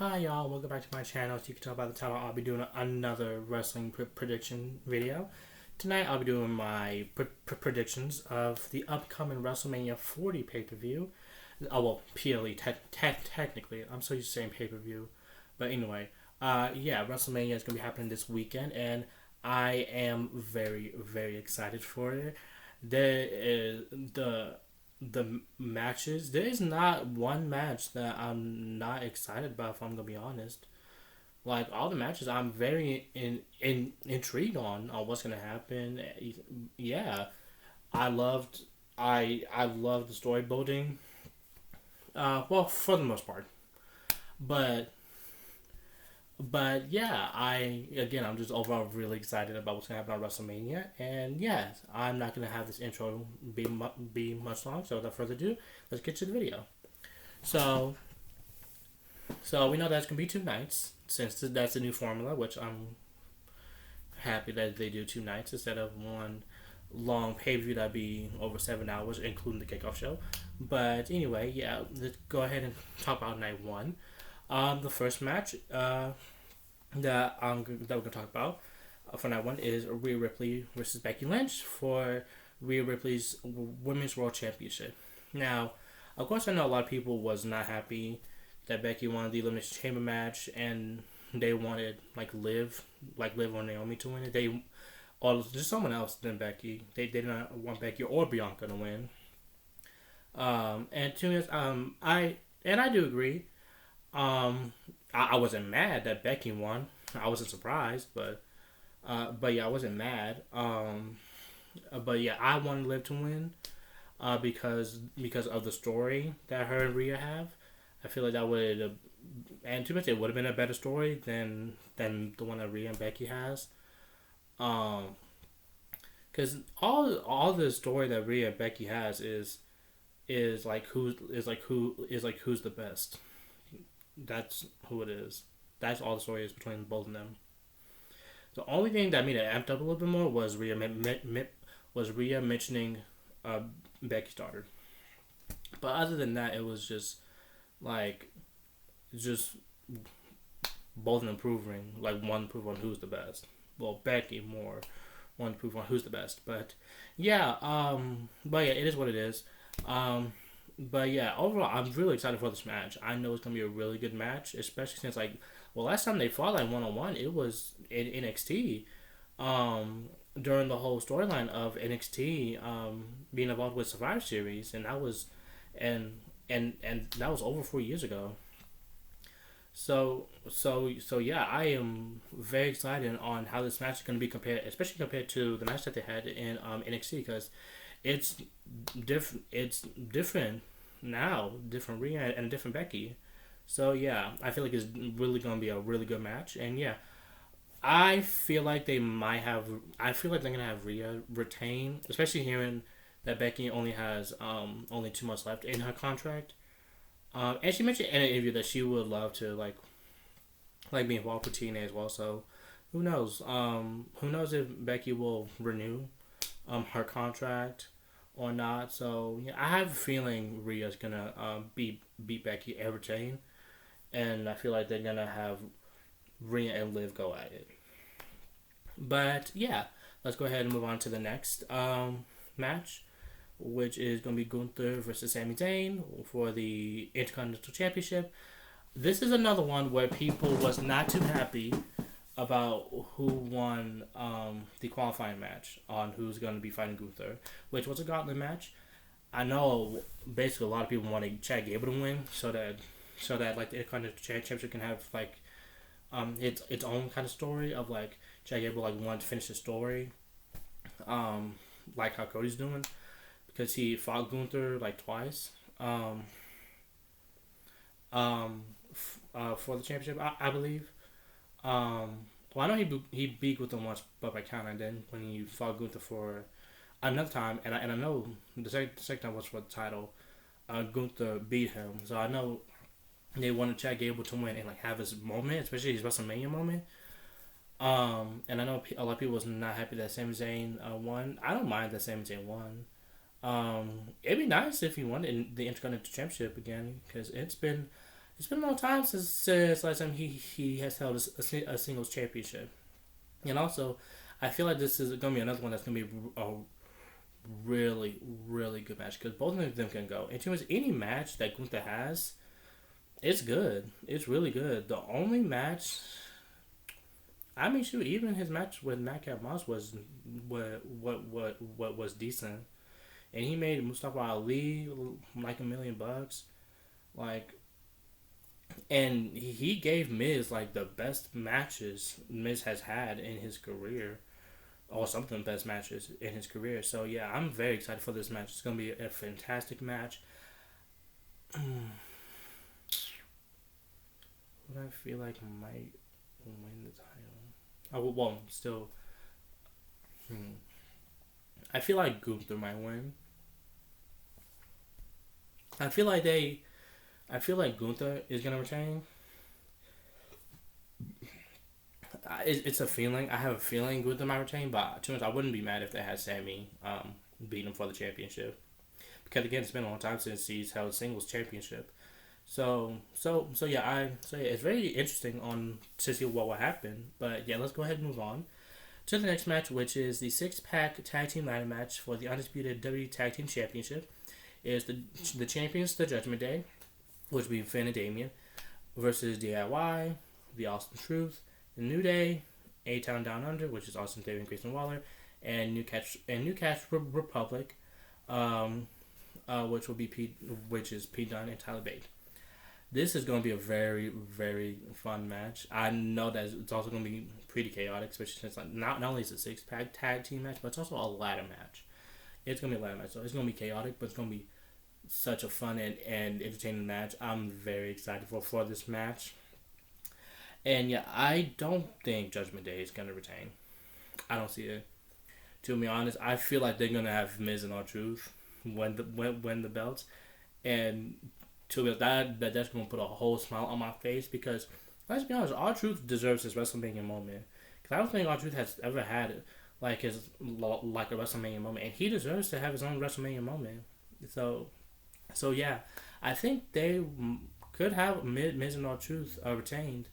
Hi y'all, welcome back to my channel. As you can tell by the title, I'll be doing another wrestling prediction video. Tonight I'll be doing my predictions of the upcoming WrestleMania 40 pay-per-view. Oh well, PLE, technically. I'm so used to saying pay-per-view. But anyway, yeah, WrestleMania is going to be happening this weekend, and I am very, very excited for it. There is the matches. There is not one match that I'm not excited about. If I'm gonna be honest, like all the matches, I'm very intrigued on what's gonna happen. Yeah, I loved I loved the story building. Well, for the most part, but yeah, I'm just overall really excited about what's gonna happen on WrestleMania, and yes, I'm not gonna have this intro be much long. So without further ado, let's get to the video. So we know that's gonna be two nights since that's a new formula, which I'm happy that they do two nights instead of one long pay per view that'd be over 7 hours, including the kickoff show. But anyway, yeah, let's go ahead and talk about night one. The first match that we're gonna talk about for night one is Rhea Ripley versus Becky Lynch for Rhea Ripley's Women's World Championship. Now, of course, I know a lot of people was not happy that Becky won the Elimination Chamber match, and they wanted Liv or Naomi to win it. Or just someone else than Becky. They did not want Becky or Bianca to win. And to me, I do agree. I wasn't mad that Becky won. I wasn't surprised, but yeah, I wasn't mad. But yeah, I wanted Liv to win, because of the story that her and Rhea have. I feel like that would, and too much, it would have been a better story than the one that Rhea and Becky has. Because all the story that Rhea and Becky has is who's the best. That's who it is. That's all the story is between both of them. The only thing that made it amped up a little bit more was Rhea mentioning Becky's daughter. But other than that, it was just both improving. One prove on who's the best. Well, Becky more one prove on who's the best. But yeah, it is what it is. But yeah, overall, I'm really excited for this match. I know it's gonna be a really good match, especially since last time they fought one-on-one, it was in NXT. During the whole storyline of NXT being involved with Survivor Series, and that was and that was over 4 years ago. So yeah, I am very excited on how this match is going to be compared, especially compared to the match that they had in NXT, because it's different. It's different now, different Rhea and a different Becky. So yeah, I feel like it's really going to be a really good match, and yeah, I feel like they might have. I feel like they're gonna have Rhea retain, especially hearing that Becky only has only 2 months left in her contract. And she mentioned in an interview that she would love to be involved with TNA as well. So who knows? Who knows if Becky will renew her contract or not? So yeah, I have a feeling Rhea's gonna beat Becky and retain, and I feel like they're gonna have Rhea and Liv go at it. But yeah, let's go ahead and move on to the next match, which is going to be Gunther versus Sami Zayn for the Intercontinental Championship. This is another one where people was not too happy about who won the qualifying match on who's going to be fighting Gunther, which was a gauntlet match. I know basically a lot of people wanted Chad Gable to win so that the Intercontinental Championship can have its own kind of story of Chad Gable wanted to finish the story, like how Cody's doing, because he fought Gunther twice for the championship, I believe. Well, I know he beat Gunther once, but by count, and then when he fought Gunther for another time, and I know the second time was for the title, Gunther beat him. So I know they wanted Chad Gable to win and have his moment, especially his WrestleMania moment. And I know a lot of people was not happy that Sami Zayn won. I don't mind that Sami Zayn won. It'd be nice if he won the Intercontinental Championship again, because it's been it's been a long time since last time he has held a singles championship. And also, I feel like this is gonna be another one that's gonna be a really really good match because both of them can go. And to any match that Gunther has, it's good. It's really good. The only match, I mean, shoot, even his match with Madcap Moss was what was decent, and he made Mustafa Ali like $1 million, like, and he gave Miz like the best matches Miz has had in his career, or some of the best matches in his career. So yeah, I'm very excited for this match. It's gonna be a fantastic match. What I feel like might win the title. Oh well, still. Hmm. I feel like Gunther might win. I feel like they. I feel like Gunther is gonna retain. It's a feeling. I have a feeling Gunther might retain, but to be honest, I wouldn't be mad if they had Sammy beat him for the championship. Because again, it's been a long time since he's held a singles championship. So yeah, it's very interesting on to see what will happen. But yeah, let's go ahead and move on to the next match, which is the six-pack tag team ladder match for the undisputed W Tag Team Championship. Is the champions the Judgment Day, which will be Finn and Damien, versus DIY, the Austin Truth, the New Day, A Town Down Under, which is Austin Theory and Grayson Waller, and New Catch Republic, which will be which is Pete Dunne and Tyler Bate. This is going to be a very, very fun match. I know that it's also going to be pretty chaotic, especially since like, not only is it a six-pack tag team match, but it's also a ladder match. It's going to be a ladder match, so it's going to be chaotic, but it's going to be such a fun and entertaining match. I'm very excited for this match. And yeah, I don't think Judgment Day is going to retain. I don't see it. To be honest, I feel like they're going to have Miz and R-Truth win the belts. And to be honest, that's going to put a whole smile on my face because, let's be honest, R-Truth deserves his WrestleMania moment. Because I don't think R-Truth has ever had like a WrestleMania moment. And he deserves to have his own WrestleMania moment. So yeah, I think they could have Miz and R-Truth retained.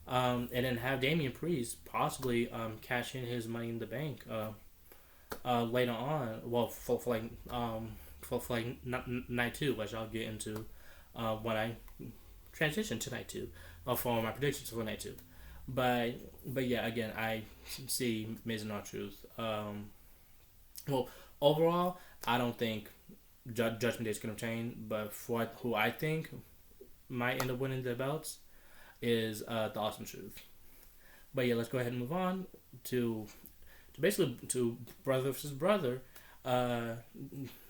And then have Damian Priest possibly cash in his Money in the Bank later on. Well, for night two, which I'll get into when I transition to night two, for my predictions for night two. But yeah, again, I see Miz and R-Truth. Well, overall, I don't think Judgment Day is going to retain, but for who I think might end up winning the belts is the Awesome Truth. But yeah, let's go ahead and move on to basically to brother versus brother,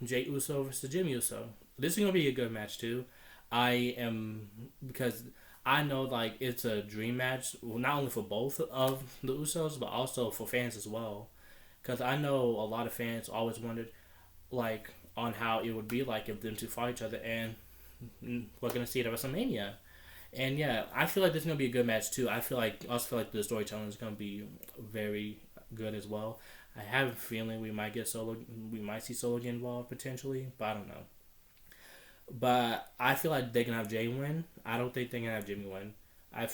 Jay Uso versus Jimmy Uso. This is gonna be a good match too. I am because I know like it's a dream match, well, not only for both of the Usos but also for fans as well. Because I know a lot of fans always wondered like on how it would be like if them two fought each other, and we're gonna see it at WrestleMania. And yeah, I feel like this is gonna be a good match too. I also feel like the storytelling is gonna be very good as well. I have a feeling we might see Solo get involved potentially, but I don't know. But I feel like they're gonna have Jay win. I don't think they're gonna have Jimmy win. I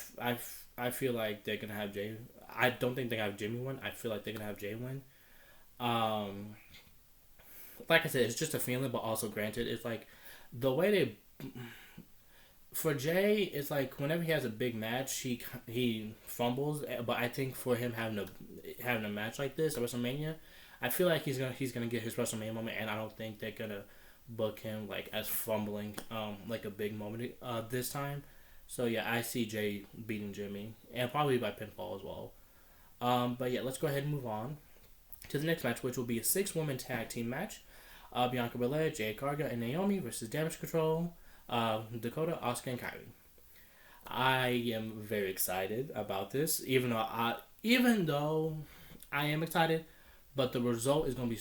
feel like they're gonna have Jay. I don't think they're gonna have Jimmy win. I feel like they're gonna have Jay win. Um, like I said, it's just a feeling, but also granted, it's like the way they for Jay, it's like whenever he has a big match, he fumbles. But I think for him having a match like this at WrestleMania, I feel like he's gonna get his WrestleMania moment, and I don't think they're gonna book him like as fumbling like a big moment this time. So yeah, I see Jay beating Jimmy, and probably by pinfall as well. But yeah, let's go ahead and move on to the next match, which will be a 6-woman tag team match. Bianca Belair, Jade Cargill, and Naomi versus Damage Control, Dakota, Asuka, and Kyrie. I am very excited about this, even though I am excited, but the result is gonna be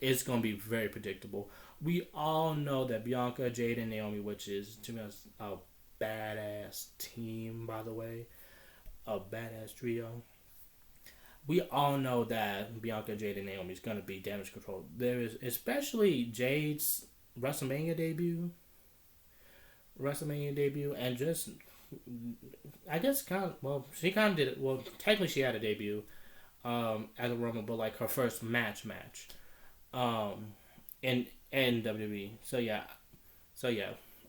it's gonna be very predictable. We all know that Bianca, Jade, and Naomi, which is to me a badass team, by the way, a badass trio. We all know that Bianca, Jade, and Naomi is gonna be Damage Control. There is especially Jade's WrestleMania debut WrestleMania debut, and just I guess kind of she kind of did it. Well, technically she had a debut as a Roman, but like her first match um in WWE. So yeah,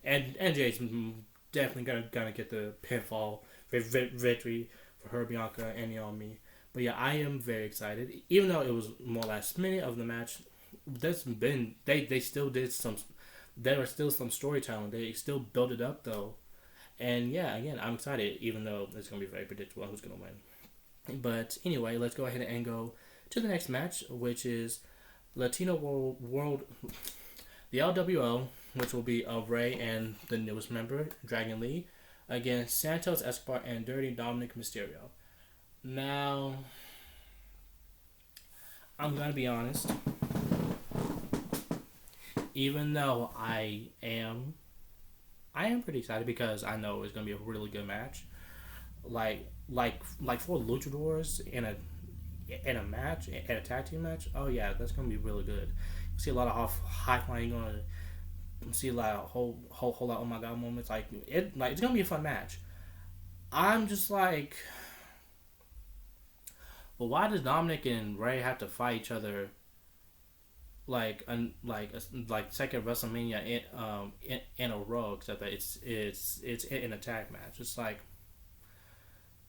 and Jay's definitely gonna get the pinfall victory for her, Bianca, and Naomi. But yeah, I am very excited. Even though it was more last minute of the match, they still did some. There was still some storytelling. They still built it up though, and yeah, again, I'm excited. Even though it's gonna be very predictable who's gonna win. But anyway, let's go ahead and go to the next match, which is Latino World the LWO, which will be Ray and the newest member, Dragon Lee, against Santos Escobar and Dirty Dominic Mysterio. Now, I'm gonna be honest. Even though I am pretty excited because I know it's gonna be a really good match. Like for luchadors in a match, in a tag team match. Oh yeah, that's gonna be really good. You see a lot of high flying going. See a lot of whole lot oh my god moments. Like it's gonna be a fun match. I'm just like, but why does Dominic and Ray have to fight each other like second WrestleMania in a row? Except that it's in a tag match. It's like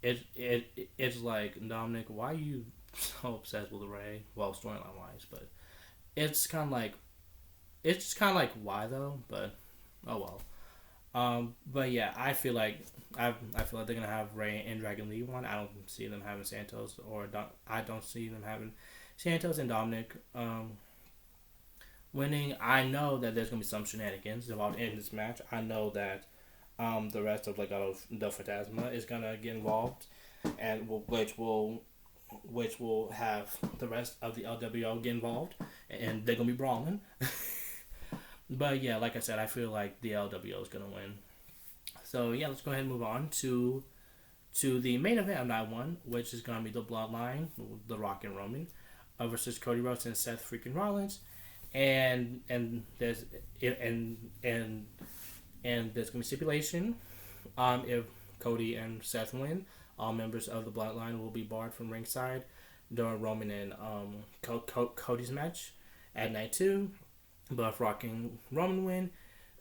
it's like Dominic, why are you so obsessed with Ray? Well, storyline wise, but it's kind of like why though? But oh well. But yeah, I feel like they're gonna have Ray and Dragon Lee one. I don't see them having Santos I don't see them having Santos and Dominic winning. I know that there's gonna be some shenanigans involved in this match. I know that the rest of the Phantasma is gonna get involved, and which will have the rest of the LWO get involved, and they're gonna be brawling. But yeah, like I said, I feel like the LWO is gonna win. So yeah, let's go ahead and move on to the main event of night one, which is gonna be the Bloodline, The Rock and Roman, versus Cody Rhodes and Seth freaking Rollins, and there's and there's gonna be stipulation. If Cody and Seth win, all members of the Bloodline will be barred from ringside during Roman and Cody's match at night two. But if Rock and Roman win,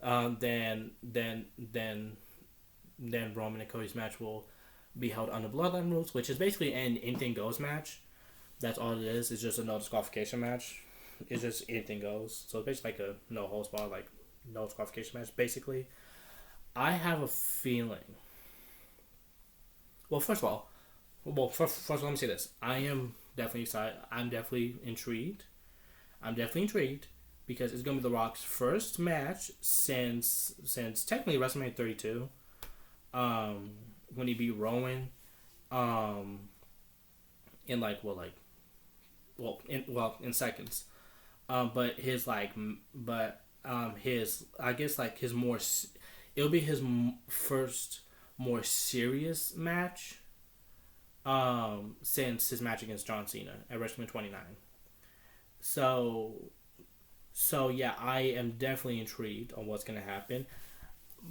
then Roman and Cody's match will be held under Bloodline rules, which is basically an anything goes match. That's all it is. It's just a no disqualification match. It's just anything goes. So it's basically like a no holds barred, like no disqualification match. Basically, I have a feeling. Well, first of all, let me say this. I am definitely excited. I'm definitely intrigued. Because it's gonna be The Rock's first match since technically WrestleMania 32, when he beat Rowan, in in seconds, but his I guess like his more it'll be his first more serious match, since his match against John Cena at WrestleMania 29. So yeah, I am definitely intrigued on what's gonna happen,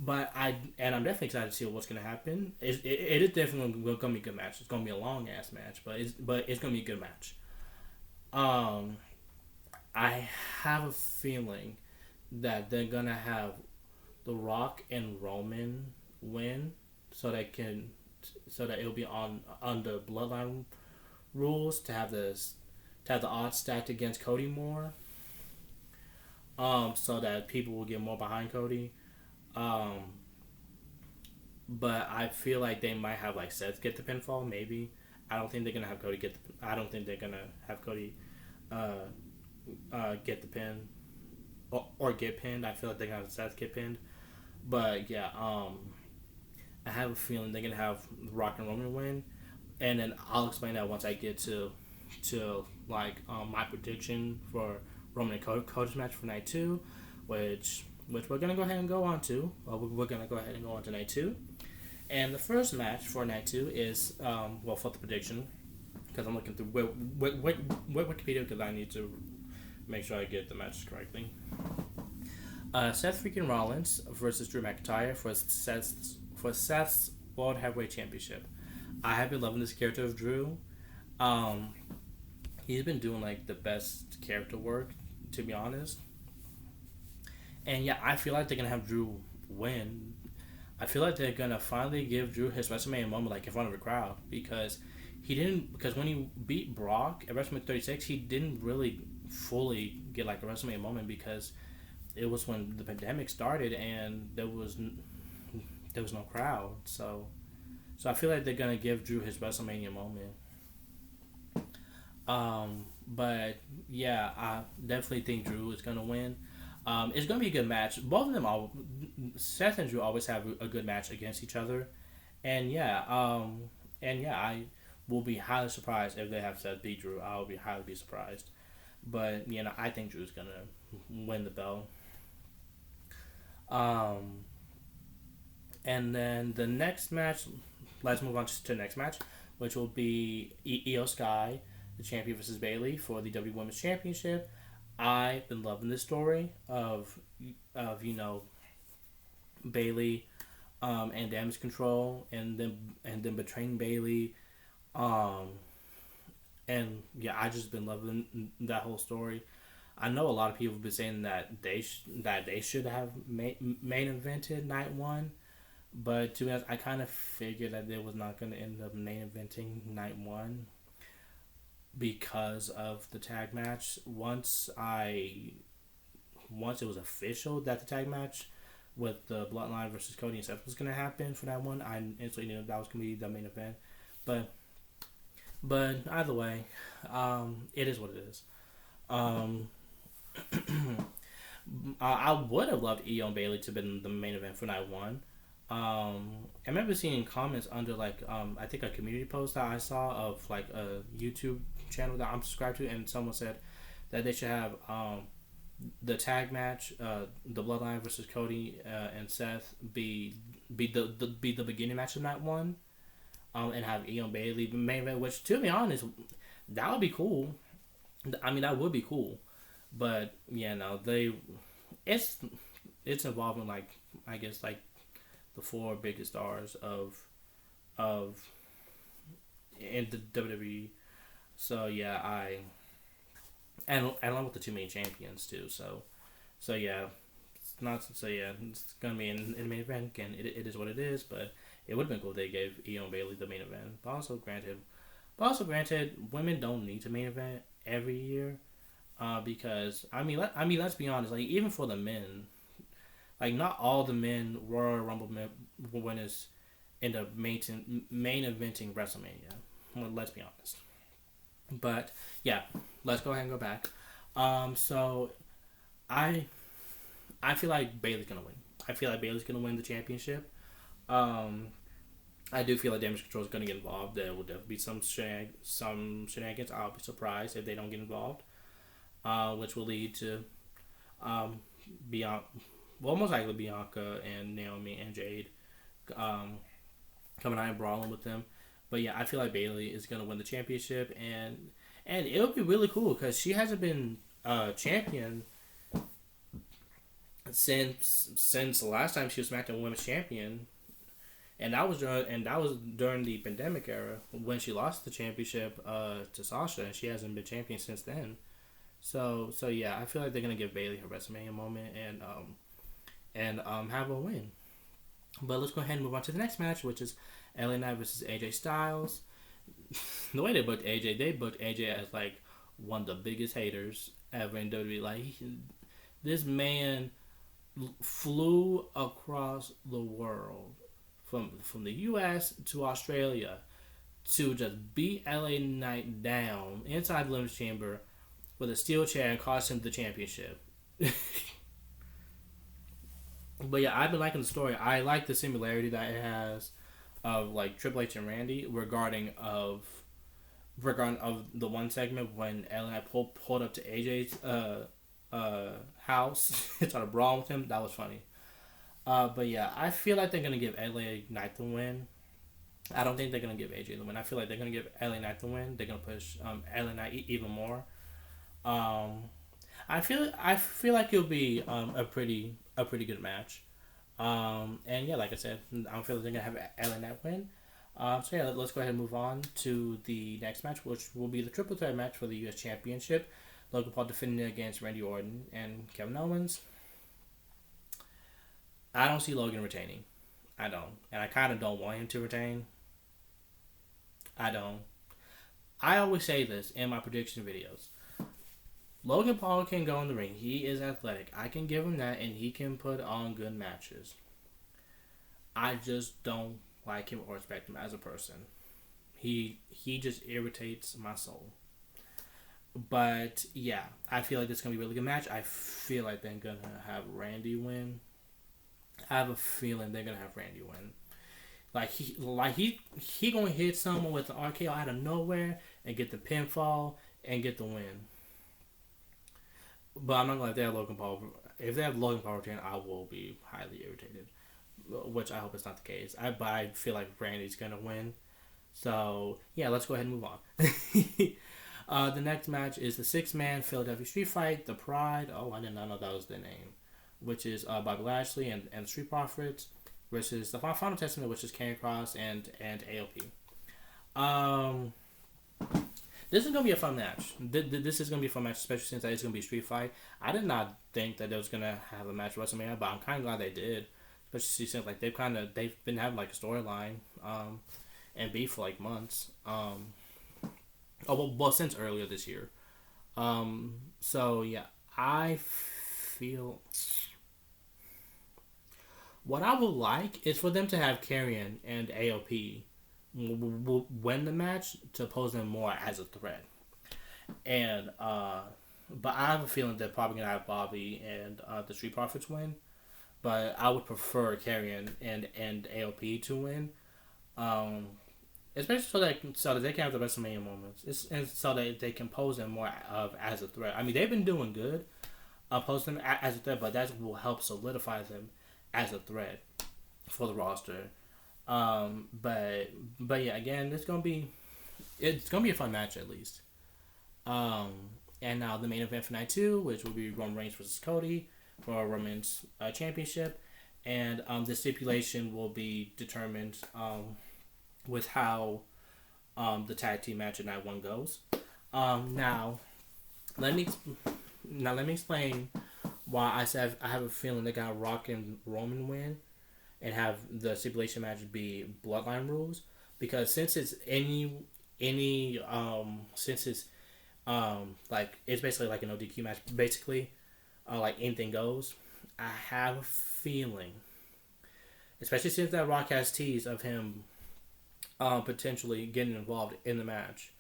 I'm definitely excited to see what's gonna happen. It is definitely gonna be a good match. It's gonna be a long ass match, but it's gonna be a good match. I have a feeling that they're gonna have The Rock and Roman win, so that it'll be on under Bloodline rules to have the odds stacked against Cody more. So that people will get more behind Cody. But I feel like they might have like Seth get the pinfall. Maybe I don't think they're gonna have Cody get. I don't think they're gonna have Cody get the pin or get pinned. I feel like they're gonna have Seth get pinned. But yeah, I have a feeling they're gonna have Rock and Roman win, and then I'll explain that once I get to my prediction for Roman and Cody's match for night two, which we're gonna go ahead and go on to. We're gonna go ahead and go on to night two, and the first match for night two is for the prediction, because I'm looking through Wikipedia because I need to make sure I get the matches correctly. Seth freaking Rollins versus Drew McIntyre for Seth's World Heavyweight Championship. I have been loving this character of Drew. Um, he's been doing like the best character work, to be honest. And yeah, I feel like they're gonna have Drew win. I feel like they're gonna finally give Drew his WrestleMania moment, like in front of a crowd, because when he beat Brock at WrestleMania 36, he didn't really fully get like a WrestleMania moment because it was when the pandemic started and there was no crowd. So I feel like they're gonna give Drew his WrestleMania moment. But yeah, I definitely think Drew is gonna win. It's gonna be a good match. Both of them, Seth and Drew, always have a good match against each other, and yeah, I will be highly surprised if they have Seth beat Drew. I will be highly be surprised, but I think Drew's gonna win the belt. Um, and then the next match, let's move on to the next match, which will be Io Sky, the champion versus Bailey for the W Women's Championship. I've been loving this story of Bailey and Damage Control, and then betraying Bailey, um, and yeah, I just been loving that whole story. I know a lot of people have been saying that they should have main evented night one, but to be honest, I kind of figured that they was not going to end up main eventing night one because of the tag match. Once it was official that the tag match with the Bloodline versus Cody and Seth was going to happen for that one, I instantly knew that was going to be the main event. But either way, it is what it is. Um, I would have loved Io and Bailey to have been the main event for night one. I remember seeing comments under I think a community post that I saw of like a YouTube channel that I'm subscribed to, and someone said that they should have the tag match, the Bloodline versus Cody and Seth be the beginning match of night one, and have Io and Bailey the main event. Which, to be honest, that would be cool. I mean, that would be cool, but yeah, no, it's it's involving like I guess like the four biggest stars of in the WWE. So yeah, and along with the two main champions too. So yeah, it's gonna be in the main event again. It is what it is, but it would have been cool if they gave Io and Bailey the main event. But also granted, women don't need to main event every year. Because let's be honest. Like even for the men, like not all the men Royal Rumble winners end up main eventing WrestleMania. Well, let's be honest. But yeah, let's go ahead and go back. So I I feel like Bailey's gonna win. I feel like Bailey's gonna win the championship. Um, I do feel like Damage Control is gonna get involved. There will definitely be some shenanigans. I'll be surprised if they don't get involved, which will lead to um, Bianca. Well, most likely Bianca and Naomi and Jade um, coming out and brawling with them. But yeah, I feel like Bailey is gonna win the championship, and it'll be really cool because she hasn't been champion since the last time she was SmackDown Women's Champion, and that was during the pandemic era when she lost the championship to Sasha, and she hasn't been champion since then. So yeah, I feel like they're gonna give Bailey her WrestleMania moment and have a win. But let's go ahead and move on to the next match, which is LA Knight versus AJ Styles. The way they booked AJ as like one of the biggest haters ever in WWE. Like this man flew across the world from the U.S. to Australia to just beat LA Knight down inside the Elimination Chamber with a steel chair and cost him the championship. But yeah, I've been liking the story. I like the similarity that it has of like Triple H and Randy regarding of the one segment when LA pulled up to AJ's house and started brawling with him. That was funny. But yeah, I feel like they're gonna give LA Knight the win. I don't think they're gonna give AJ the win. I feel like they're gonna give LA Knight the win. They're gonna push LA Knight even more. Um, I feel like it'll be a pretty good match. And yeah, like I said, I feel like they're gonna have Ellen that win. So yeah, let's go ahead and move on to the next match, which will be the triple threat match for the U.S. Championship. Logan Paul defending against Randy Orton and Kevin Owens. I don't see Logan retaining. I don't, and I kind of don't want him to retain. I don't. I always say this in my prediction videos. Logan Paul can go in the ring. He is athletic. I can give him that, and he can put on good matches. I just don't like him or respect him as a person. He just irritates my soul. But yeah, I feel like this is gonna be a really good match. I feel like they're gonna have Randy win. I have a feeling they're gonna have Randy win. He gonna hit someone with the RKO out of nowhere and get the pinfall and get the win. But I'm not gonna let they have Logan Paul. If they have Logan Paul retain, I will be highly irritated. Which I hope is not the case. But I feel like Randy's gonna win. So yeah, let's go ahead and move on. The next match is the six-man Philadelphia Street Fight, the Pride. Oh, I did not know that was the name. Which is Bobby Lashley and the Street Profits versus the Final Testament, which is Karrion Kross and AOP. Um, this is gonna be a fun match. This is gonna be a fun match, especially since it's gonna be a street fight. I did not think that they was gonna have a match at WrestleMania, but I'm kind of glad they did. Especially since like they've been having like a storyline, and beef for like months. Well, since earlier this year. So yeah, I feel what I would like is for them to have Karrion and AOP win the match to pose them more as a threat. And but I have a feeling they're probably gonna have Bobby and the Street Profits win. But I would prefer Karrion and AOP to win. Um, Especially so that they can have the WrestleMania moments, and so that they can pose them more of as a threat. I mean, they've been doing good, pose them as a threat, but that will help solidify them as a threat for the roster. But yeah, again, it's gonna be a fun match at least. Um, and now the main event for night two, which will be Roman Reigns versus Cody for a women's championship, and the stipulation will be determined with how the tag team match at night one goes. Now let me explain why I said I have a feeling they got Rock and Roman win and have the stipulation match be bloodline rules, because since it's since it's like it's basically like an ODQ match basically, like anything goes. I have a feeling, especially since that Rock has teased of him potentially getting involved in the match.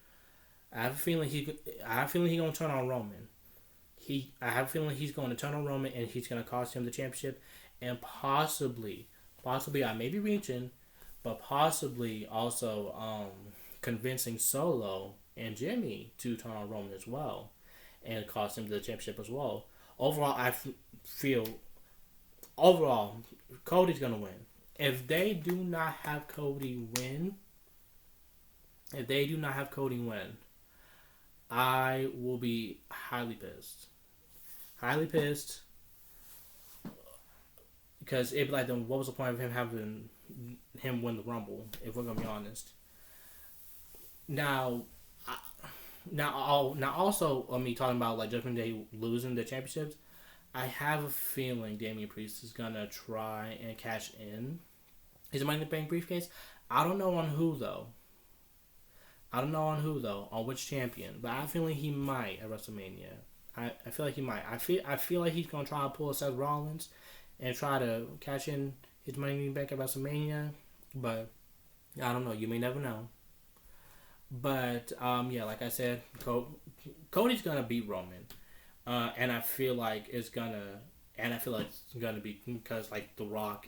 I have a feeling he's gonna turn on Roman. I have a feeling he's going to turn on Roman and he's gonna cost him the championship, and possibly I may be reaching, but possibly also convincing Solo and Jimmy to turn on Roman as well, and cost him the championship as well. Overall, feel Cody's gonna win. If they do not have Cody win, I will be highly pissed. Highly pissed. Because it'd be like, then what was the point of him having him win the Rumble, if we're gonna be honest? Now, also, me talking about like Judgment Day losing the championships, I have a feeling Damian Priest is gonna try and cash in his Money in the Bank briefcase. I don't know on who though. On which champion, but I have a feeling he might at WrestleMania. I feel like he might. I feel like he's gonna try to pull a Seth Rollins and try to cash in his Money in the Bank at WrestleMania, but I don't know. You may never know. But yeah, like I said, Cody's gonna beat Roman, and I feel like it's gonna be because like The Rock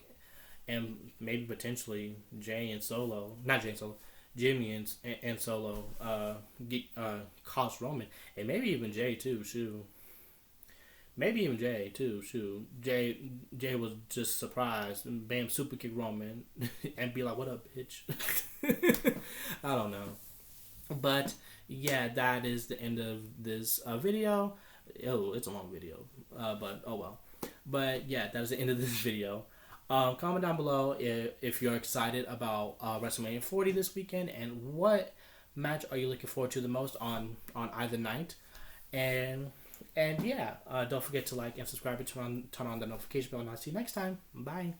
and maybe potentially Jimmy and Solo cost Roman, and maybe even Jay too. Shoot, maybe even Jay too. Shoot, Jay was just surprised and bam, super kick Roman and be like, "What up, bitch?" I don't know. But yeah, that is the end of this video. it's a long video. But oh well. But yeah, that is the end of this video. Comment down below if you're excited about WrestleMania 40 this weekend, and what match are you looking forward to the most on either night. And yeah, don't forget to like and subscribe and turn on the notification bell, and I'll see you next time. Bye.